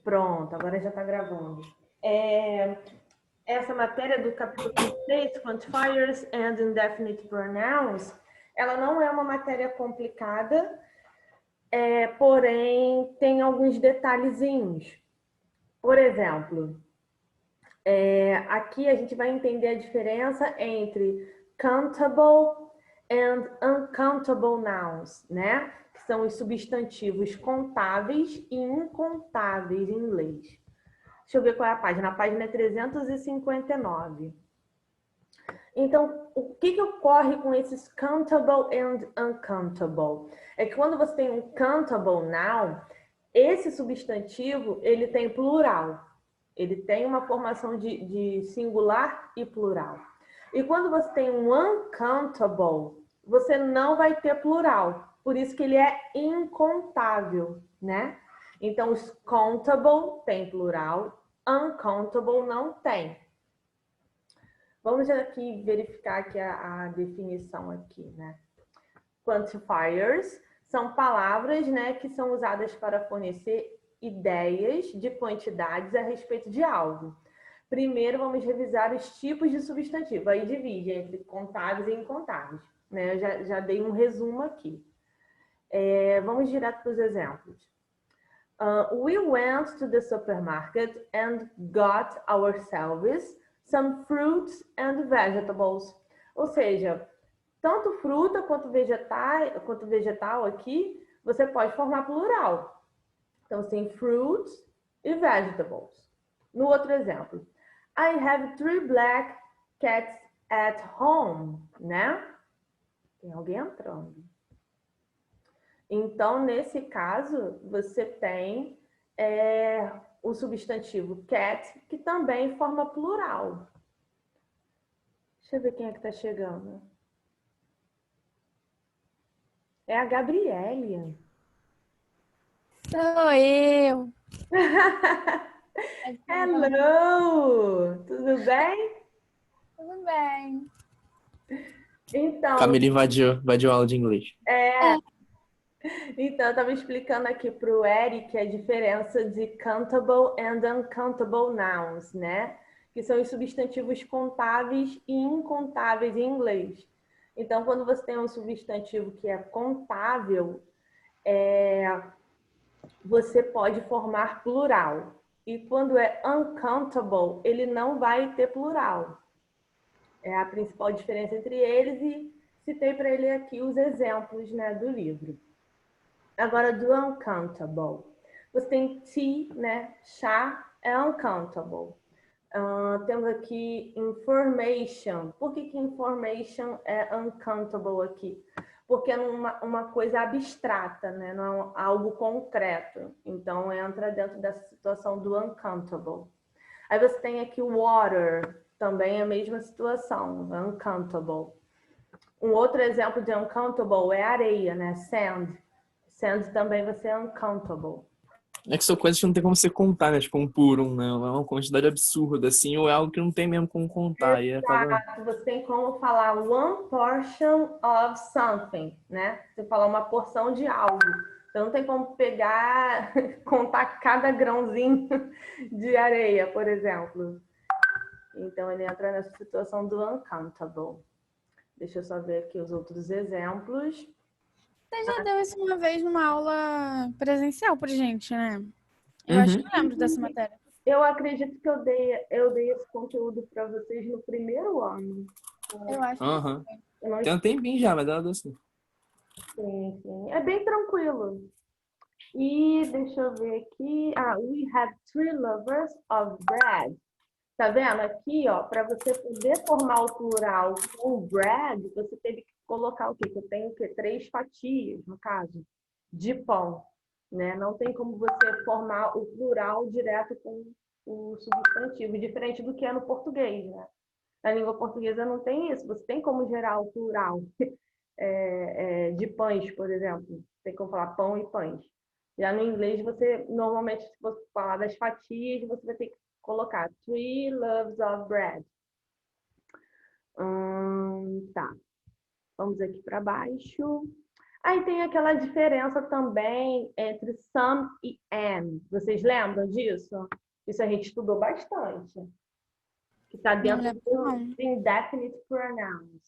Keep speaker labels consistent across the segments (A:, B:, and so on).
A: Pronto, agora já está gravando. Essa matéria do capítulo 6, Quantifiers and Indefinite Pronouns, ela não é uma matéria complicada, porém tem alguns detalhezinhos. Por exemplo, aqui a gente vai entender a diferença entre countable and uncountable nouns, né? Que são os substantivos contáveis e incontáveis em inglês. Deixa eu ver qual é a página. A página é 359. Então, o que ocorre com esses countable and uncountable? É que quando você tem um countable noun, esse substantivo, ele tem plural. Ele tem uma formação de singular e plural. E quando você tem um uncountable, você não vai ter plural. Por isso que ele é incontável, né? Então, os countable tem plural, uncountable não tem. Vamos aqui verificar aqui a definição aqui, né? Quantifiers são palavras, né, que são usadas para fornecer ideias de quantidades a respeito de algo. Primeiro, vamos revisar os tipos de substantivo. Aí divide entre contáveis e incontáveis. Né? Eu já dei um resumo aqui. Vamos direto para os exemplos. We went to the supermarket and got ourselves some fruits and vegetables. Ou seja, tanto fruta quanto vegetal aqui, você pode formar plural. Então, tem fruits e vegetables. No outro exemplo, I have 3 black cats at home, né? Tem alguém entrando. Então, nesse caso, você tem o substantivo cat, que também forma plural. Deixa eu ver quem é que está chegando. É a Gabriele.
B: Sou eu.
A: Hello! Tudo bem?
B: Tudo bem.
A: Então,
C: Camila invadiu a aula de inglês.
A: Então, eu estava explicando aqui para o Eric a diferença de countable and uncountable nouns, né? Que são os substantivos contáveis e incontáveis em inglês. Então, quando você tem um substantivo que é contável, você pode formar plural. E quando é uncountable, ele não vai ter plural. É a principal diferença entre eles e citei para ele aqui os exemplos, né, do livro. Agora, do uncountable. Você tem tea, né? Chá é uncountable. Temos aqui information. Por que information é uncountable aqui? Porque é uma coisa abstrata, né? Não é algo concreto. Então, entra dentro dessa situação do uncountable. Aí você tem aqui water, também é a mesma situação, uncountable. Um outro exemplo de uncountable é areia, né? Sand. Sand também vai ser uncountable.
C: É que são coisas que não tem como você contar, né? Tipo, um por um, né? É uma quantidade absurda, assim, ou é algo que não tem mesmo como contar. E acaba...
A: Exato. Você tem como falar one portion of something, né? Você fala uma porção de algo. Então não tem como pegar, contar cada grãozinho de areia, por exemplo. Então ele entra nessa situação do uncountable. Deixa eu só ver aqui os outros exemplos.
B: Você já deu isso uma vez numa aula presencial pra gente, né? Eu acho que eu lembro dessa matéria.
A: Eu acredito que eu dei esse conteúdo para vocês no primeiro ano.
B: Eu acho que
A: Eu não
C: Tem um tempinho já, mas ela deu assim.
A: sim. É bem tranquilo. E deixa eu ver aqui. We have 3 lovers of bread. Tá vendo aqui, ó? Para você poder formar o plural com bread, você teve que colocar o quê? Que eu tenho o quê? 3 fatias, no caso, de pão, né? Não tem como você formar o plural direto com o substantivo, diferente do que é no português, né? Na língua portuguesa não tem isso. Você tem como gerar o plural de pães, por exemplo. Tem como falar pão e pães. Já no inglês, você normalmente, se você falar das fatias, você vai ter que colocar 3 loaves of bread. Tá. Vamos aqui para baixo. Aí tem aquela diferença também entre some e am. Vocês lembram disso? Isso a gente estudou bastante. Que está
B: Não
A: dentro
B: lembro,
A: do
B: não.
A: indefinite pronouns.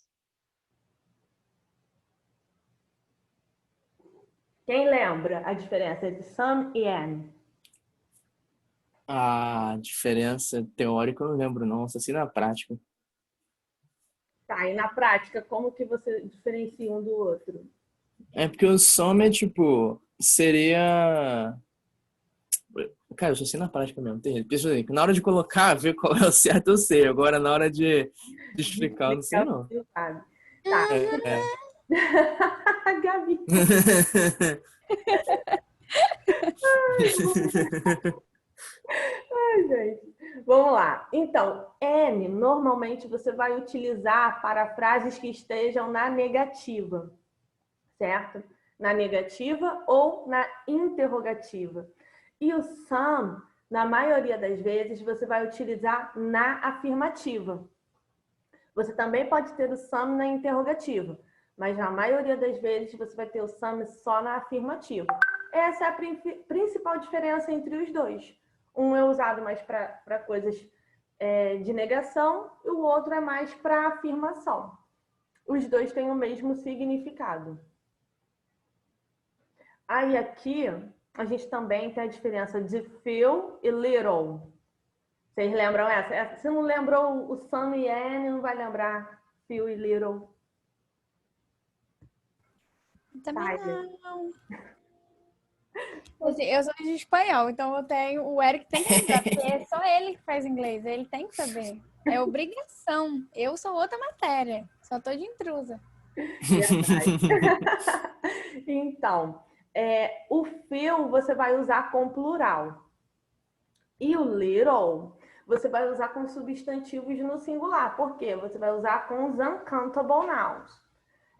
A: Quem lembra a diferença entre some e am?
C: A diferença teórica eu não lembro, não. Só assim na prática.
A: Tá, e na prática, como que você diferencia um do outro?
C: É porque o some é tipo, seria. Cara, eu só sei na prática mesmo. Tem pessoas aí que na hora de colocar, ver qual é o certo, eu sei. Agora, na hora de explicar, eu não sei, não.
A: Você sabe. Tá.
C: É.
A: Gabi. Ai, gente. Vamos lá. Então, am, normalmente você vai utilizar para frases que estejam na negativa, certo? Na negativa ou na interrogativa. E o some, na maioria das vezes, você vai utilizar na afirmativa. Você também pode ter o some na interrogativa, mas na maioria das vezes você vai ter o some só na afirmativa. Essa é a principal diferença entre os dois. Um é usado mais para coisas de negação e o outro é mais para afirmação. Os dois têm o mesmo significado. Aí aqui a gente também tem a diferença de few e little. Vocês lembram essa? Se não lembrou o some e am, não vai lembrar few e little.
B: Também
A: Tá,
B: não. Assim, eu sou de espanhol, então eu tenho. O Eric tem que lembrar, porque é só ele que faz inglês, ele tem que saber. É obrigação. Eu sou outra matéria, só tô de intrusa.
A: Verdade. Então, o few você vai usar com plural. E o little você vai usar com substantivos no singular. Por quê? Você vai usar com os uncountable nouns.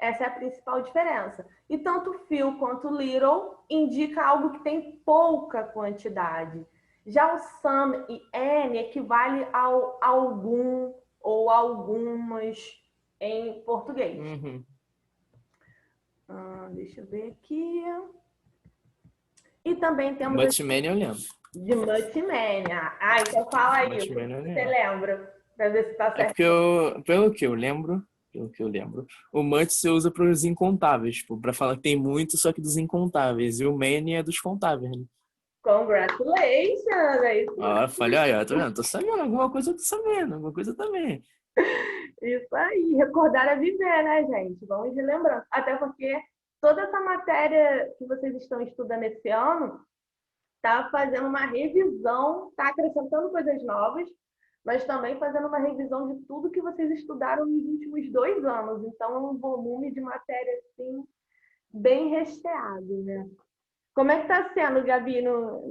A: Essa é a principal diferença. E tanto few quanto little indica algo que tem pouca quantidade. Já o some e any equivale ao algum ou algumas em português.
C: Uhum.
A: Deixa eu ver aqui. E também temos
C: Much Man eu lembro.
A: de Multimania. Então fala aí, o
C: Much
A: que
C: Man eu
A: você
C: lembro.
A: lembra? Pra ver se tá
C: É
A: certo.
C: porque pelo que eu lembro, o much você usa para os incontáveis, tipo, para falar que tem muito, só que dos incontáveis. E o many é dos contáveis, né?
A: Congratulations! É isso,
C: Ó, eu falei, aí, ó, tá vendo? Tô sabendo, alguma coisa eu tô sabendo, alguma coisa também.
A: isso aí. Recordar é viver, né, gente? Vamos relembrar. Até porque toda essa matéria que vocês estão estudando esse ano tá fazendo uma revisão, tá acrescentando coisas novas, mas também fazendo uma revisão de tudo que vocês estudaram nos últimos 2 anos. Então, é um volume de matéria, assim, bem recheado, né? Como é que tá sendo, Gabi, no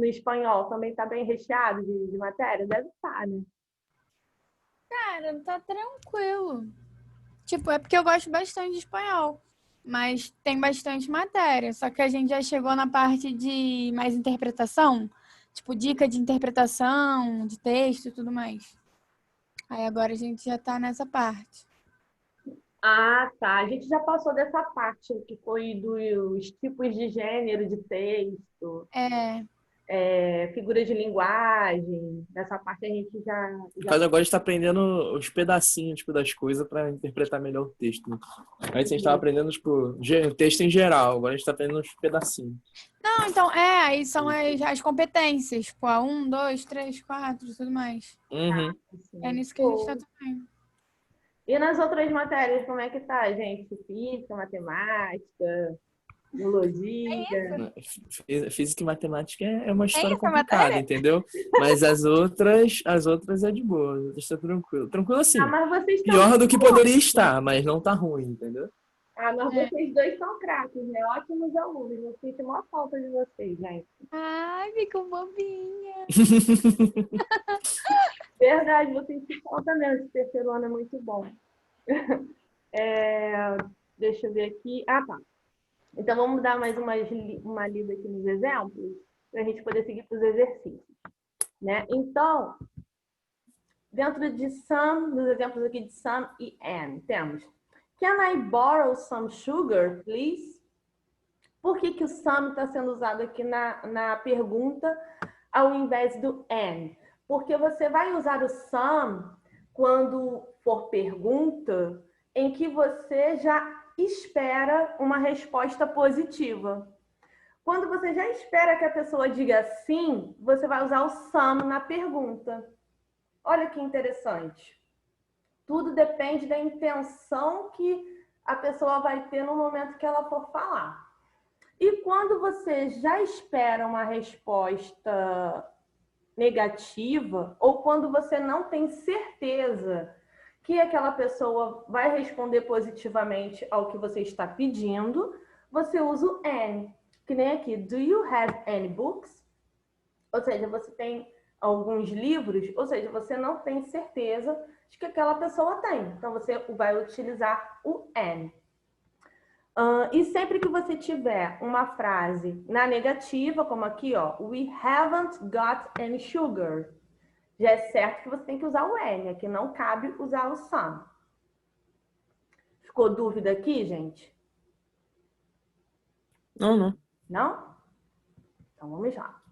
A: espanhol? Também tá bem recheado de matéria? Deve estar, né?
B: Cara, tá tranquilo. Tipo, é porque eu gosto bastante de espanhol. Mas tem bastante matéria. Só que a gente já chegou na parte de mais interpretação. Tipo, dica de interpretação, de texto e tudo mais. Aí agora a gente já tá nessa parte.
A: Ah, tá. A gente já passou dessa parte que foi dos tipos de gênero de texto,
B: É,
A: figuras de linguagem. Nessa parte a gente já...
C: Mas agora a gente tá aprendendo os pedacinhos, tipo, das coisas para interpretar melhor o texto, né? Antes a gente tava aprendendo, tipo, texto em geral, agora a gente tá aprendendo os pedacinhos.
B: não, então, aí são as competências. Tipo, a 1, 2, 3, 4 e tudo mais.
C: Uhum.
B: É
A: Assim.
B: nisso que a gente tá também.
A: E nas outras matérias, como é que tá, gente? Física, matemática, biologia.
C: Física e matemática é uma
B: Tem
C: história
B: essa
C: complicada,
B: matéria?
C: entendeu? Mas as outras é de boa, as outras tá tranquilo. Tranquilo
A: Ah,
C: assim.
A: mas vocês estão
C: Pior do que poderia
A: bons.
C: estar, mas não tá ruim, entendeu?
A: Ah, mas
B: É.
A: vocês dois são craques, né? Ótimos alunos. Eu sinto uma falta de vocês, gente.
B: Ai, ficou bobinha.
A: Verdade, vocês se falta mesmo. Esse terceiro ano é muito bom. Deixa eu ver aqui. Ah, tá. Então vamos dar mais uma lida aqui nos exemplos, para a gente poder seguir para os exercícios. Né? Então, dentro de some, nos exemplos aqui de some e am, temos Can I borrow some sugar, please? Por que o some está sendo usado aqui na pergunta ao invés do and? Porque você vai usar o some quando for pergunta em que você já espera uma resposta positiva. Quando você já espera que a pessoa diga sim, você vai usar o some na pergunta. Olha que interessante. Tudo depende da intenção que a pessoa vai ter no momento que ela for falar. E quando você já espera uma resposta negativa, ou quando você não tem certeza que aquela pessoa vai responder positivamente ao que você está pedindo, você usa o any. Que nem aqui, do you have any books? Ou seja, você tem alguns livros, ou seja, você não tem certeza de que aquela pessoa tem. Então, você vai utilizar o any. E sempre que você tiver uma frase na negativa, como aqui, ó, we haven't got any sugar, já é certo que você tem que usar o any, aqui não cabe usar o some. Ficou dúvida aqui, gente?
C: Não.
A: Não? Então, vamos lá.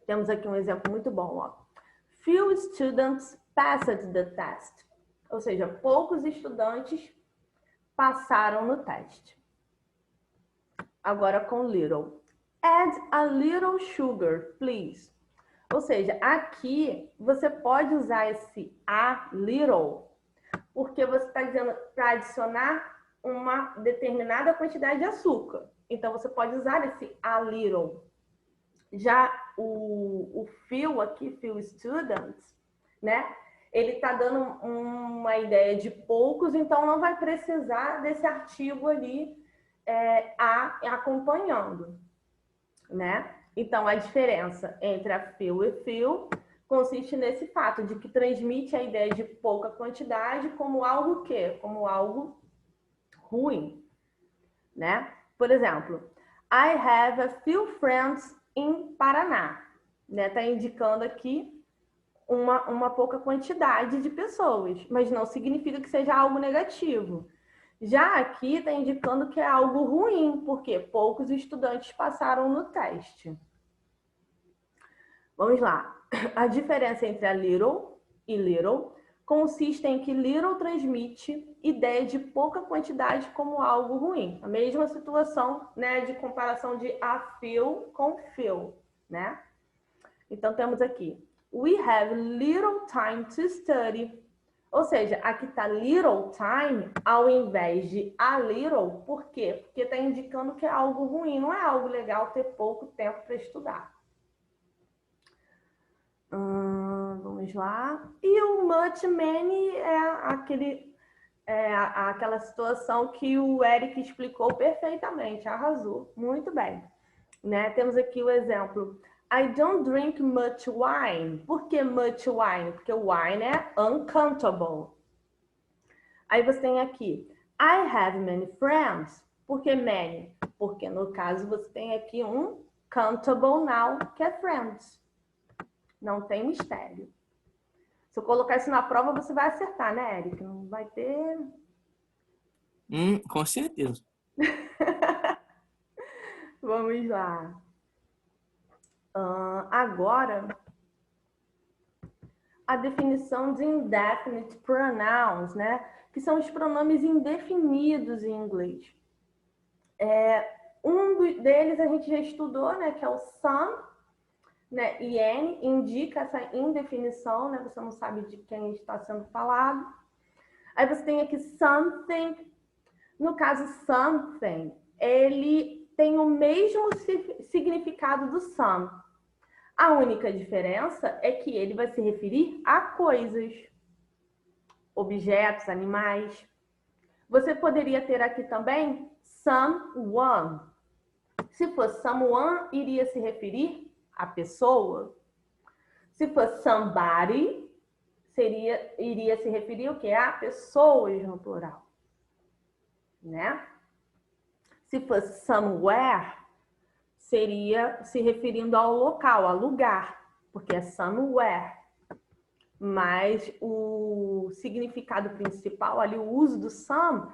A: Temos aqui um exemplo muito bom, ó. Few students passed the test. Ou seja, poucos estudantes passaram no teste. Agora com little. Add a little sugar, please. Ou seja, aqui você pode usar esse a little, porque você está dizendo para adicionar uma determinada quantidade de açúcar. Então, você pode usar esse a little. Já o few aqui, few students, né? Ele está dando uma ideia de poucos, então não vai precisar desse artigo ali acompanhando, né? Então, a diferença entre a few e few consiste nesse fato de que transmite a ideia de pouca quantidade como algo que? Como algo ruim, né? Por exemplo, I have a few friends in Paraná, né? Tá indicando aqui uma pouca quantidade de pessoas, mas não significa que seja algo negativo. Já aqui está indicando que é algo ruim, porque poucos estudantes passaram no teste. Vamos lá. A diferença entre a little e little consiste em que little transmite ideia de pouca quantidade como algo ruim. A mesma situação, né, de comparação de a few com few, né? Então, temos aqui, we have little time to study. Ou seja, aqui está little time ao invés de a little. Por quê? Porque está indicando que é algo ruim, não é algo legal ter pouco tempo para estudar. Vamos lá. E o much, many é aquela situação que o Eric explicou perfeitamente, arrasou, muito bem. Né? Temos aqui o exemplo. I don't drink much wine. Por que much wine? Porque wine é uncountable. Aí você tem aqui, I have many friends. Por que many? Porque no caso você tem aqui um countable noun, que é friends. Não tem mistério. Se eu colocar isso na prova, você vai acertar, né, Eric? Não vai ter...
C: Com certeza.
A: Vamos lá. Agora, a definição de indefinite pronouns, né? Que são os pronomes indefinidos em inglês. Deles a gente já estudou, né? Que é o some, né? E N indica essa indefinição, né? Você não sabe de quem está sendo falado. Aí você tem aqui something. No caso, something, ele tem o mesmo significado do some. A única diferença é que ele vai se referir a coisas, objetos, animais. Você poderia ter aqui também someone. Se fosse someone, iria se referir a pessoa. Se fosse somebody, iria se referir o quê? A pessoas no plural. Né? Se fosse somewhere, seria se referindo ao local, ao lugar, porque é somewhere. mas o significado principal ali, o uso do some,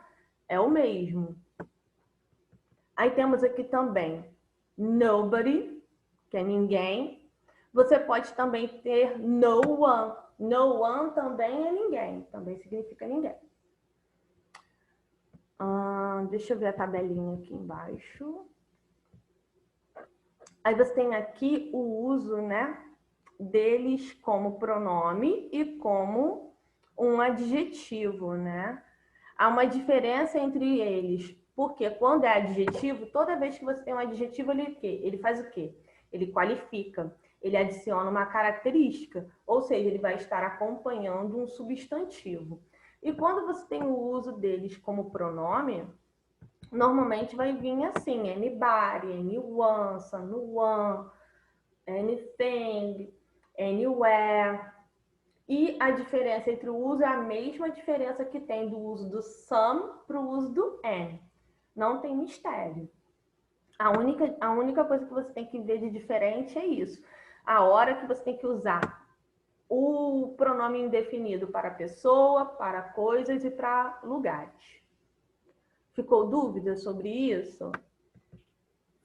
A: é o mesmo. Aí temos aqui também nobody, que é ninguém. Você pode também ter no one. No one também é ninguém, também significa ninguém. Deixa eu ver a tabelinha aqui embaixo. Aí você tem aqui o uso, né, deles como pronome e como um adjetivo, né? Há uma diferença entre eles, porque quando é adjetivo, toda vez que você tem um adjetivo, ele faz o quê? Ele qualifica, ele adiciona uma característica, ou seja, ele vai estar acompanhando um substantivo. E quando você tem o uso deles como pronome, normalmente vai vir assim, anybody, anyone, someone, anything, anywhere. E a diferença entre o uso é a mesma diferença que tem do uso do some para o uso do an. Não tem mistério. A única coisa que você tem que ver de diferente é isso. A hora que você tem que usar o pronome indefinido para pessoa, para coisas e para lugares. Ficou dúvida sobre isso?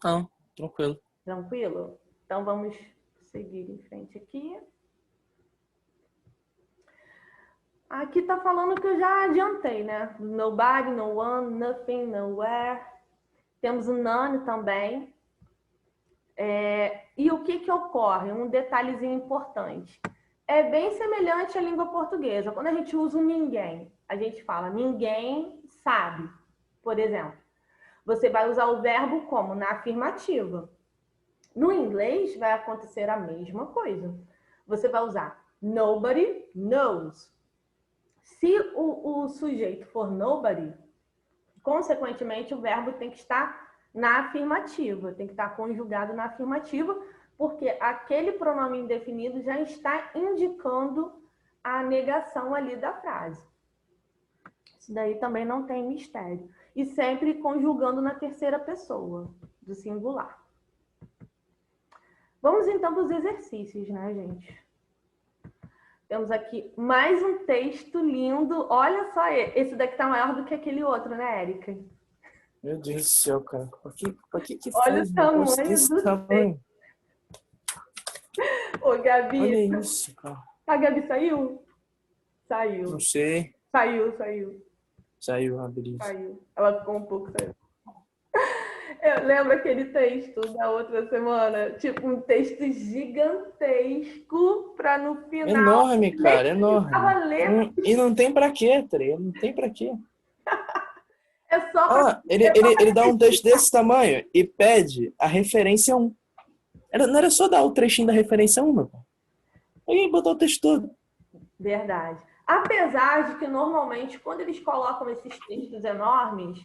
C: Não, tranquilo.
A: Tranquilo? Então vamos seguir em frente aqui. Aqui tá falando que eu já adiantei, né? Nobody, no one, nothing, nowhere. Temos o none também. E o que ocorre? Um detalhezinho importante. É bem semelhante à língua portuguesa. Quando a gente usa o ninguém, a gente fala ninguém sabe, por exemplo. Você vai usar o verbo como? Na afirmativa. No inglês vai acontecer a mesma coisa. Você vai usar nobody knows. Se o sujeito for nobody, consequentemente o verbo tem que estar na afirmativa, tem que estar conjugado na afirmativa, porque aquele pronome indefinido já está indicando a negação ali da frase. Isso daí também não tem mistério. E sempre conjugando na terceira pessoa, do singular. Vamos então para os exercícios, né, gente? Temos aqui mais um texto lindo. Olha só, esse daqui tá maior do que aquele outro, né, Érica?
C: Meu Deus do céu, cara. Por que
A: Olha
C: faz
A: o
C: um negócio
A: tamanho
C: desse
A: do
C: tamanho?
A: Ô, Gabi.
C: Olha isso, cara.
A: A Gabi saiu? Saiu.
C: Não sei.
A: Saiu.
C: Saiu a brisa.
A: Saiu. Ela ficou um pouco saiu. Eu lembro aquele texto da outra semana, tipo um texto gigantesco para no final.
C: Enorme, cara, enorme.
A: Ler.
C: E não tem pra quê, Trê? Não tem pra quê.
A: É só pra...
C: Ele dá um texto desse tamanho e pede a referência 1. Não era só dar o trechinho da referência 1, não. Alguém botou o texto todo.
A: Verdade. Apesar de que normalmente quando eles colocam esses textos enormes,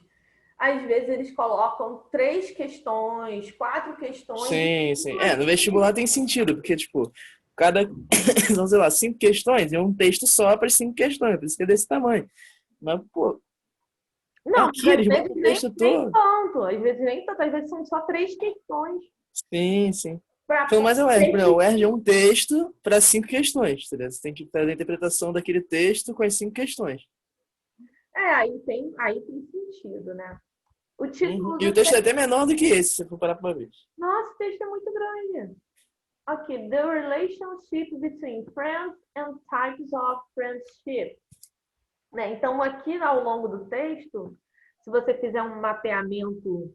A: às vezes eles colocam 3 questões, 4 questões.
C: Sim. No vestibular tem sentido, porque, tipo, cada, são, sei lá, 5 questões e um texto só para 5 questões, por isso que é desse tamanho. Mas, pô,
A: não,
C: aqui eles botam o texto
A: nem
C: todo.
A: tanto. Às vezes nem tanto, às vezes são só 3 questões.
C: Sim.
A: Pra...
C: Pelo mais é o ERG. O ERG é um texto para 5 questões, entendeu? Você tem que fazer a interpretação daquele texto com as 5 questões.
A: Aí tem sentido, né? O título
C: E o texto é até menor do que esse, se você for parar pra ver.
A: Nossa, o texto é muito grande. Ok, the relationship between friends and types of friendship. Né? Então, aqui ao longo do texto, se você fizer um mapeamento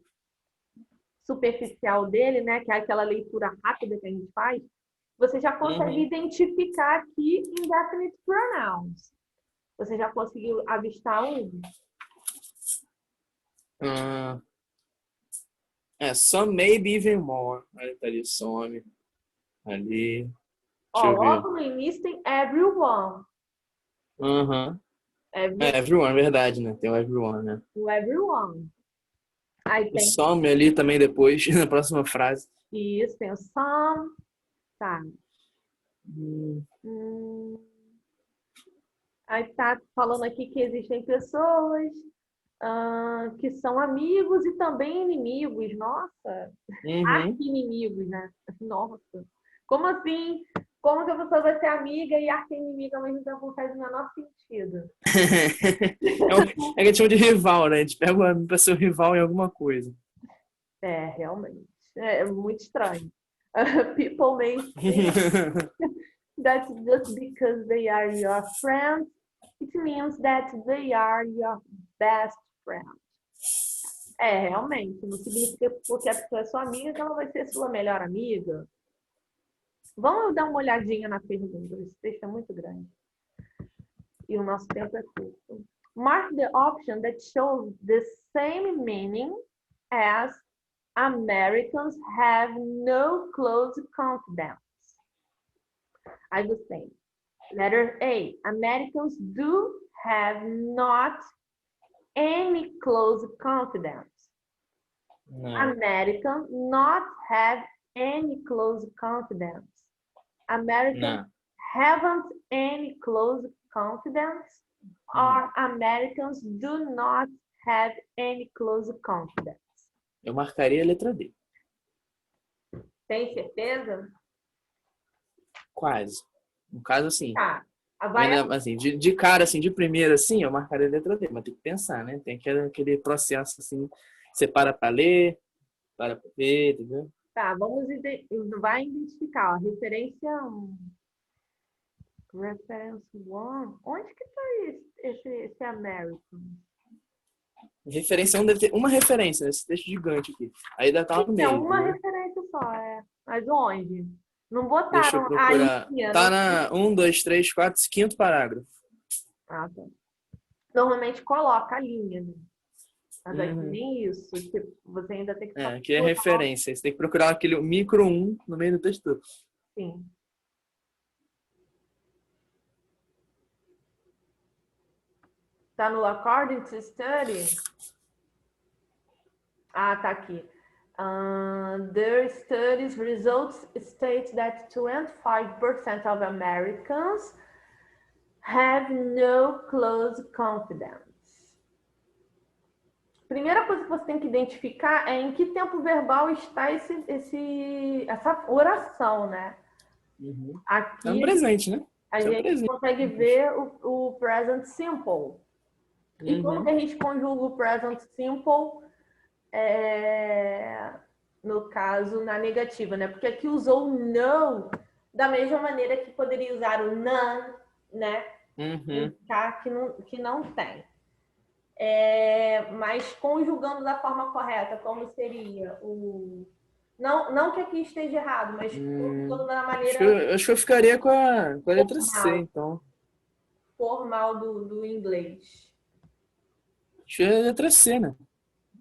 A: superficial dele, né, que é aquela leitura rápida que a gente faz, você já consegue identificar aqui indefinite pronouns. Você já conseguiu avistar um?
C: Some, maybe even more. Aí tá ali, some. Ali.
A: Ó, logo no início tem everyone.
C: Everyone, verdade, né? Tem o everyone, né?
A: O everyone. Aí
C: O
A: tem
C: some ali também depois, na próxima frase.
A: isso, tem o some. Tá. Aí tá falando aqui que existem pessoas que são amigos e também inimigos. Nossa, arqui-inimigos, né? Nossa, como assim? Como que a pessoa vai ser amiga e arqui-inimiga ao mesmo tempo não faz o menor sentido.
C: É que a gente chama de rival, né? A gente pega o amigo pra ser o rival em alguma coisa.
A: É, realmente. É muito estranho. People may think that just because they are your friends, it means that they are your best friend. É, realmente. Não significa porque a pessoa é sua amiga que ela vai ser sua melhor amiga. Vamos dar uma olhadinha na pergunta. Esse texto é muito grande. E o nosso tempo é curto. Mark the option that shows the same meaning as Americans have no close confidence. Aí você. Letter A. Americans do have not any close confidence.
C: Não.
A: Americans not have any close confidence. Americans
C: Não.
A: haven't any close confidence. Or Americans do not have any close confidence.
C: Eu marcaria a letra D.
A: Tem certeza?
C: Quase. No caso, assim.
A: Tá. Vai
C: Ainda, assim, de cara, assim, de primeira, assim, eu marcaria a letra D, mas tem que pensar, né? Tem aquele processo, assim, você para pra ler, para pra ver, entendeu?
A: Tá, vai identificar, ó, referência 1. Reference 1. Onde que tá esse American?
C: Referência 1 deve ter uma referência nesse texto gigante aqui. Aí deve estar no
A: É
C: meio,
A: uma
C: entendeu?
A: referência só, é. Mas onde? Não
C: Deixa eu
A: botaram a
C: procurar.
A: linha,
C: Tá
A: não?
C: na 1, 2, 3, 4, quinto parágrafo.
A: Ah, tá. Normalmente coloca a linha, né? Mas aqui
C: Uhum.
A: nem isso. Tipo, você ainda tem que
C: Aqui é
A: procurar,
C: referência. Você tem que procurar aquele micro 1 no meio do texto todo.
A: sim. Tá no according to study? Ah, tá aqui. Their studies results state that 25% of Americans have no close confidence. Primeira coisa que você tem que identificar é em que tempo verbal está essa oração, né?
C: Uhum. É um
A: Aqui
C: presente, né?
A: a
C: É um
A: gente
C: presente.
A: consegue ver o present simple. E como que
C: Uhum.
A: a gente conjuga o present simple? No caso, na negativa, né? Porque aqui usou o no da mesma maneira que poderia usar o none, né?
C: Uhum.
A: Que não tem. Mas conjugando da forma correta, como seria o... Não que aqui esteja errado, mas conjugando da maneira
C: Acho que eu ficaria com a letra C,
A: formal,
C: então.
A: formal do inglês.
C: Acho que é a letra C, né?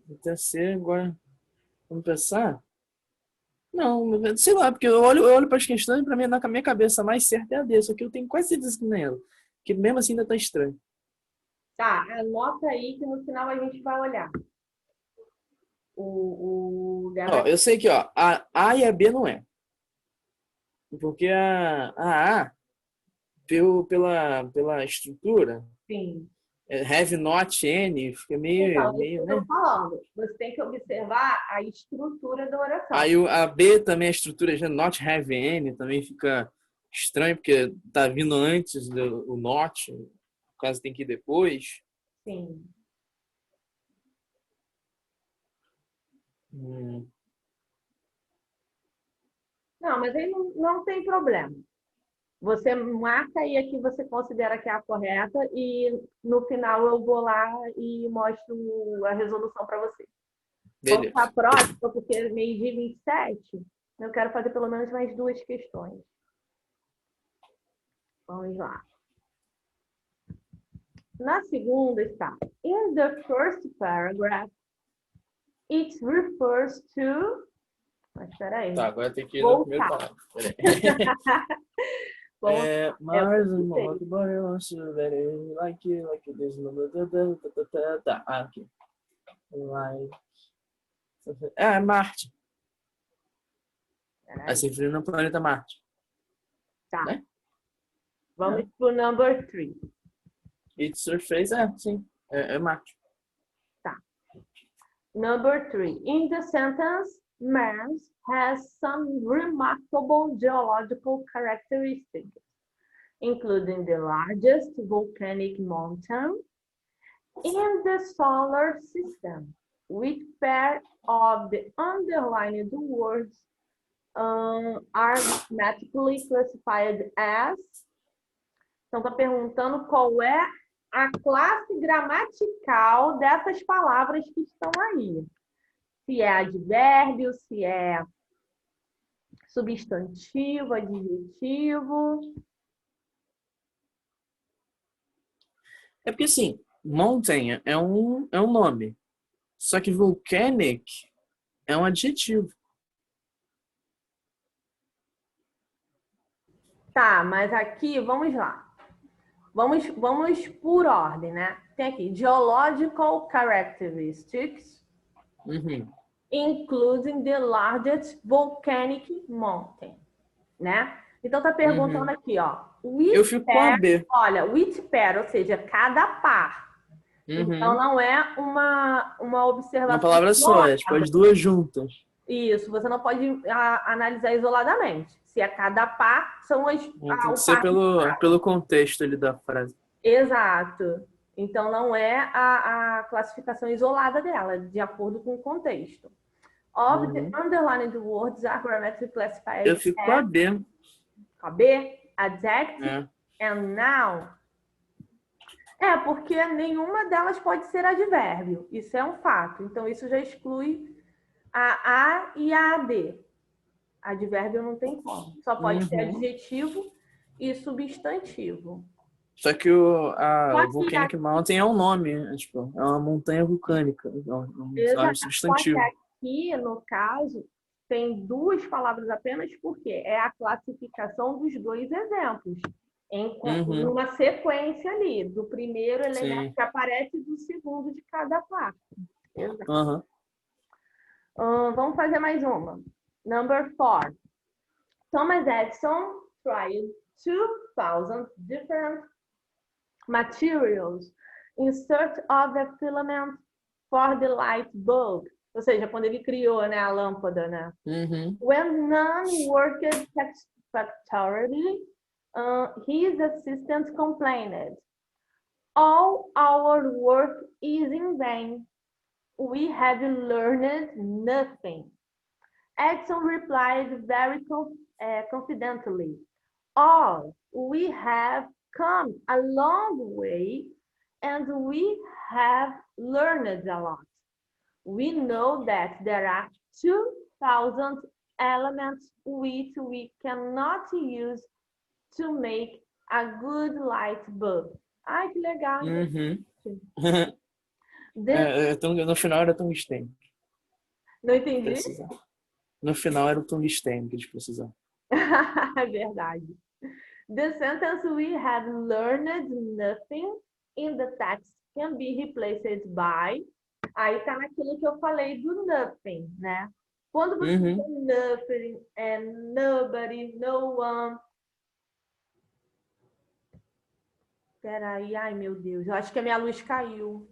C: Letra C, agora. Vamos pensar? Não, sei lá, porque eu olho para as questões e para mim, na minha cabeça, a mais certa é a D, só que eu tenho quase certeza que não é ela. Que mesmo assim ainda tá estranho.
A: Tá, anota aí que no final a gente vai olhar.
C: Ó, eu sei que ó, a A e a B não é. Porque a A, pela estrutura,
A: Sim.
C: have not, N, fica
A: Então, isso que
C: meio,
A: eu
C: né?
A: estou falando. Você tem que observar a estrutura da oração.
C: Aí a B também, a estrutura já not have N, também fica estranho, porque tá vindo antes do not, no caso tem que ir depois.
A: Sim. Não, mas aí não tem problema. Você marca aí a que você considera que é a correta e no final eu vou lá e mostro a resolução para você. Vamos
C: Beleza.
A: para a próxima, porque é meio-dia 27. Eu quero fazer pelo menos mais 2 questões. Vamos lá. Na segunda está: In the first paragraph, it refers to... Mas espera aí.
C: Tá, agora tem que ir no primeiro
A: Voltar.
C: parágrafo. Peraí.
A: Vamos
C: Mais uma rock like this. Tá, aqui. Like. Marte. Assim, frio no planeta Marte.
A: Tá.
C: Né?
A: Vamos pro number 3.
C: Its surface, sim. É Marte.
A: Tá. Number 3. In the sentence, Mars has some remarkable geological characteristics, including the largest volcanic mountain in the solar system, which pair of the underlined words are grammatically classified as. Então, está perguntando qual é a classe gramatical dessas palavras que estão aí. Se é advérbio, se é substantivo, adjetivo.
C: É porque assim, mountain é um nome. Só que volcanic é um adjetivo.
A: Tá, mas aqui, vamos lá. Vamos por ordem, né? Tem aqui, geological characteristics, including the largest volcanic mountain, né? Então tá perguntando aqui, ó.
C: Eu fico com a B.
A: Olha, with pair, ou seja, cada par. Então não é uma observação.
C: Uma palavra só, é tipo as duas juntas.
A: Isso, você não pode analisar isoladamente. Se é cada par, são as.
C: Tem que ser pelo contexto ali da frase.
A: Exato. Então não é a classificação isolada dela, de acordo com o contexto. Of the underlined words are grammatically classified.
C: Eu fico com a B.
A: Com a B? Adjective and noun. É, porque nenhuma delas pode ser advérbio. Isso é um fato. Então, isso já exclui a A e a AD. Advérbio não tem como. Só pode ser adjetivo e substantivo.
C: Só que a Volcanic Mountain é um nome, tipo, é uma montanha vulcânica. É um substantivo.
A: Só que aqui, no caso, tem duas palavras apenas, porque é a classificação dos dois exemplos. Em uma sequência ali, do primeiro elemento que aparece e do segundo de cada parte. Vamos fazer mais uma. Number 4. Thomas Edison tried 2,000 different materials in search of a filament for the light bulb. Ou seja, quando ele criou, né, a lâmpada, né? When none worked satisfactorily, his assistant complained, "All our work is in vain. We have learned nothing." Edison replied very confidently, "All we have come a long way and we have learned a lot. We know that there are 2,000 elements which we cannot use to make a good light bulb." Ai, que legal.
C: No final era tungstênio.
A: Não entendi?
C: No final era o tungstênio que eles precisavam.
A: É verdade. The sentence "we have learned nothing" in the text can be replaced by. Aí tá naquilo que eu falei do nothing, né? Quando você tem nothing and nobody, no one. Peraí, ai meu Deus, eu acho que a minha luz caiu.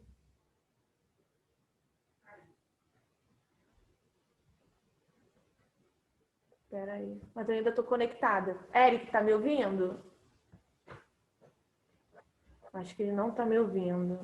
A: Peraí, mas eu ainda tô conectada. Eric, tá me ouvindo? Acho que ele não tá me ouvindo.